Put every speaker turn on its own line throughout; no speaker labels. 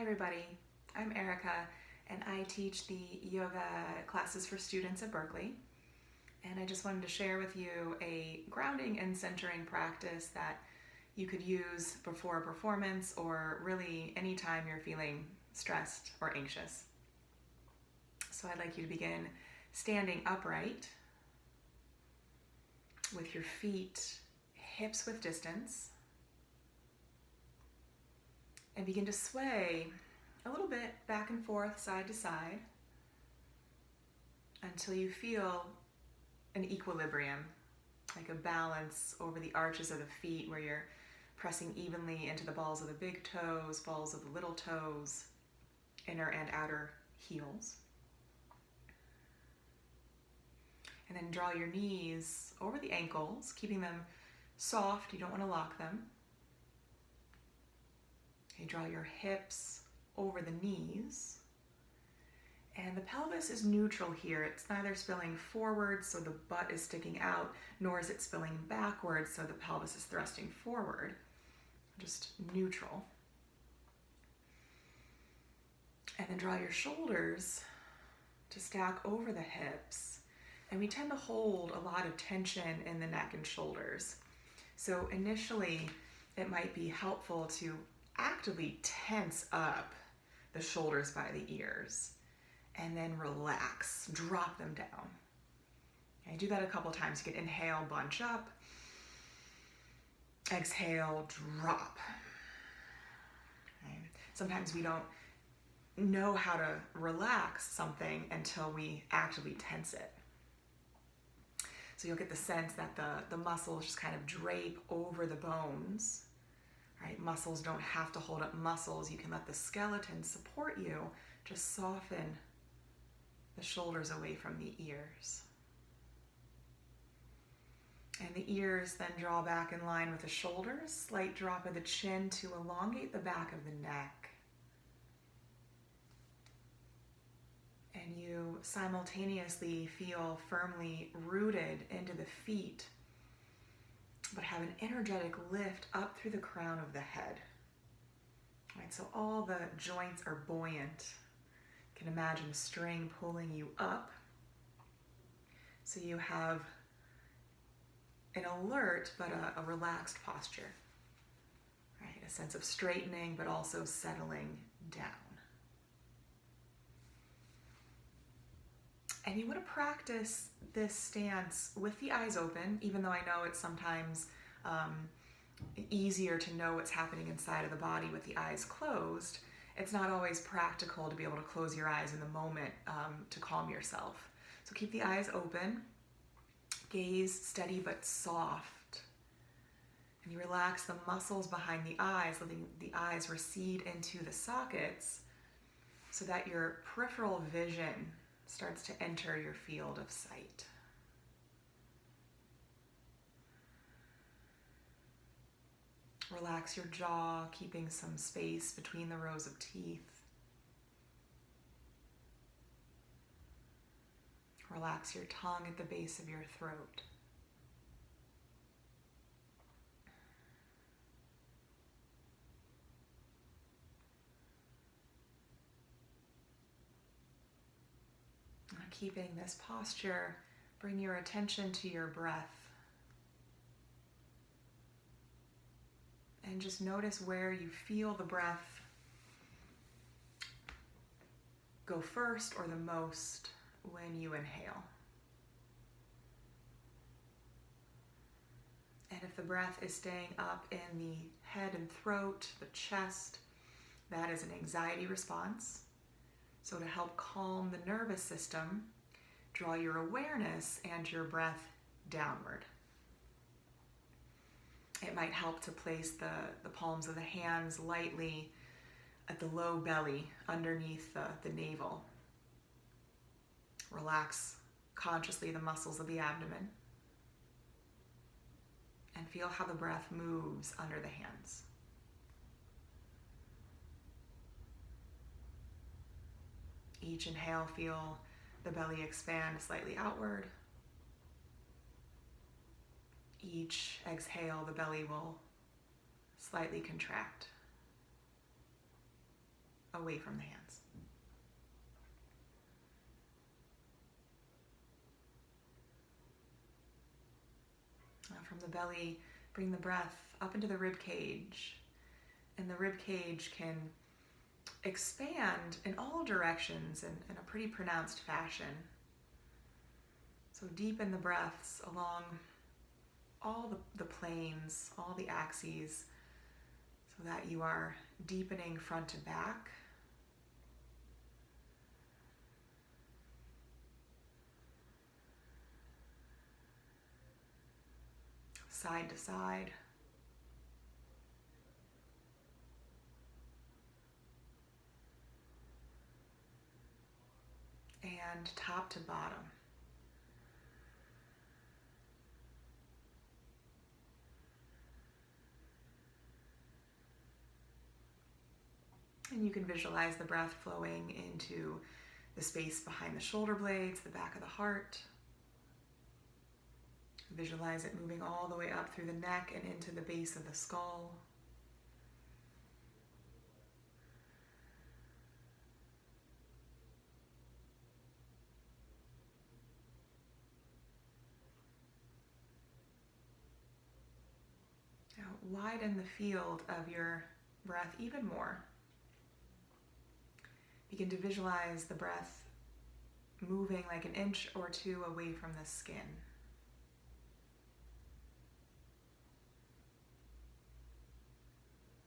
Hi everybody, I'm Erica and I teach the yoga classes for students at Berkeley. And I just wanted to share with you a grounding and centering practice that you could use before a performance or really anytime you're feeling stressed or anxious. So I'd like you to begin standing upright with your feet hips width distance and begin to sway a little bit back and forth, side to side, until you feel an equilibrium, like a balance over the arches of the feet where you're pressing evenly into the balls of the big toes, balls of the little toes, inner and outer heels. And then draw your knees over the ankles, keeping them soft. You don't want to lock them. You draw your hips over the knees. And the pelvis is neutral here. It's neither spilling forward so the butt is sticking out, nor is it spilling backwards so the pelvis is thrusting forward. Just neutral. And then draw your shoulders to stack over the hips. And we tend to hold a lot of tension in the neck and shoulders. So initially, it might be helpful to actively tense up the shoulders by the ears and then relax, drop them down. Okay, do that a couple times. You can inhale, bunch up, exhale, drop. Okay. Sometimes we don't know how to relax something until we actively tense it. So you'll get the sense that the muscles just kind of drape over the bones. Right? Muscles don't have to hold up muscles. You can let the skeleton support you. Just soften the shoulders away from the ears. And the ears then draw back in line with the shoulders. Slight drop of the chin to elongate the back of the neck. And you simultaneously feel firmly rooted into the feet, but have an energetic lift up through the crown of the head. Right, so all the joints are buoyant. You can imagine a string pulling you up. So you have an alert but a relaxed posture. Right, a sense of straightening but also settling down. And you want to practice this stance with the eyes open, even though I know it's sometimes easier to know what's happening inside of the body with the eyes closed. It's not always practical to be able to close your eyes in the moment to calm yourself. So keep the eyes open, gaze steady but soft. And you relax the muscles behind the eyes, letting the eyes recede into the sockets so that your peripheral vision starts to enter your field of sight. Relax your jaw, keeping some space between the rows of teeth. Relax your tongue at the base of your throat. Keeping this posture, bring your attention to your breath. And just notice where you feel the breath go first or the most when you inhale. And if the breath is staying up in the head and throat, the chest, that is an anxiety response. So to help calm the nervous system, draw your awareness and your breath downward. It might help to place the palms of the hands lightly at the low belly underneath the navel. Relax consciously the muscles of the abdomen and feel how the breath moves under the hands. Each inhale, feel the belly expand slightly outward. Each exhale, the belly will slightly contract away from the hands. From the belly, bring the breath up into the rib cage. And the rib cage can expand in all directions in a pretty pronounced fashion. So deepen the breaths along all the planes, all the axes, so that you are deepening front to back. Side to side. And top to bottom. And you can visualize the breath flowing into the space behind the shoulder blades, the back of the heart. Visualize it moving all the way up through the neck and into the base of the skull. Now widen the field of your breath even more. Begin to visualize the breath moving like an inch or two away from the skin.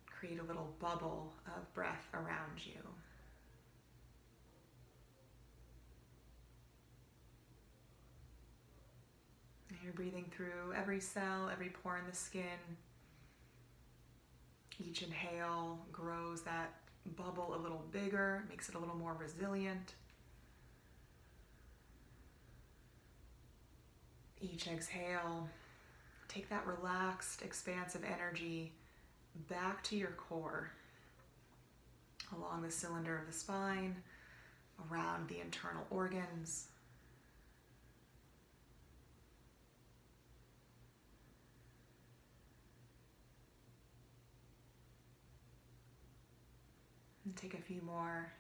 Create a little bubble of breath around you. And you're breathing through every cell, every pore in the skin. Each inhale grows that bubble a little bigger, makes it a little more resilient. Each exhale, take that relaxed, expansive energy back to your core, along the cylinder of the spine, around the internal organs. And take a few more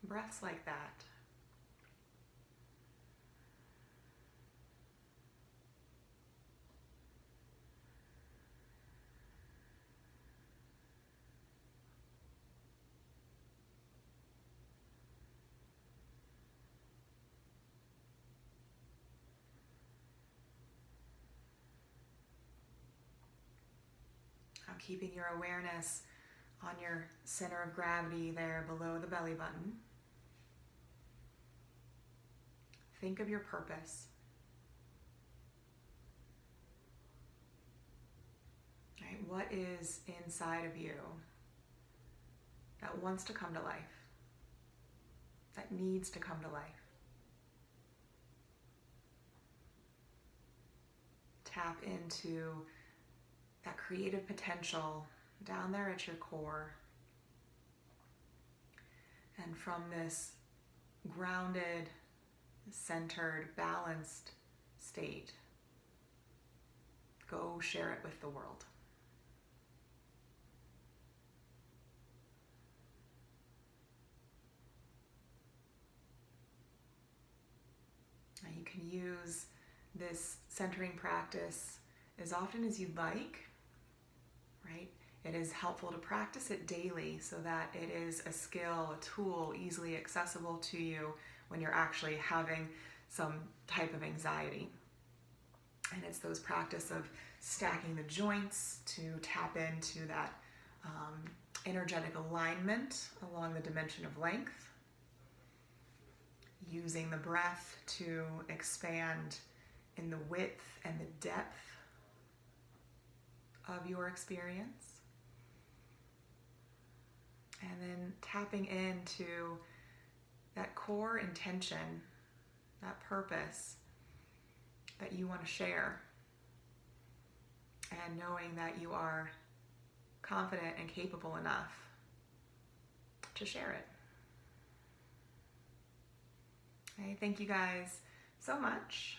breaths like that. Now keeping your awareness on your center of gravity there below the belly button. Think of your purpose. Right? What is inside of you that wants to come to life, that needs to come to life? Tap into that creative potential down there at your core. And from this grounded, centered, balanced state, go share it with the world. Now you can use this centering practice as often as you'd like, right? It is helpful to practice it daily so that it is a skill, a tool easily accessible to you when you're actually having some type of anxiety. And it's those practice of stacking the joints to tap into that energetic alignment along the dimension of length, using the breath to expand in the width and the depth of your experience. And then tapping into that core intention, that purpose that you want to share, and knowing that you are confident and capable enough to share it. Okay, thank you guys so much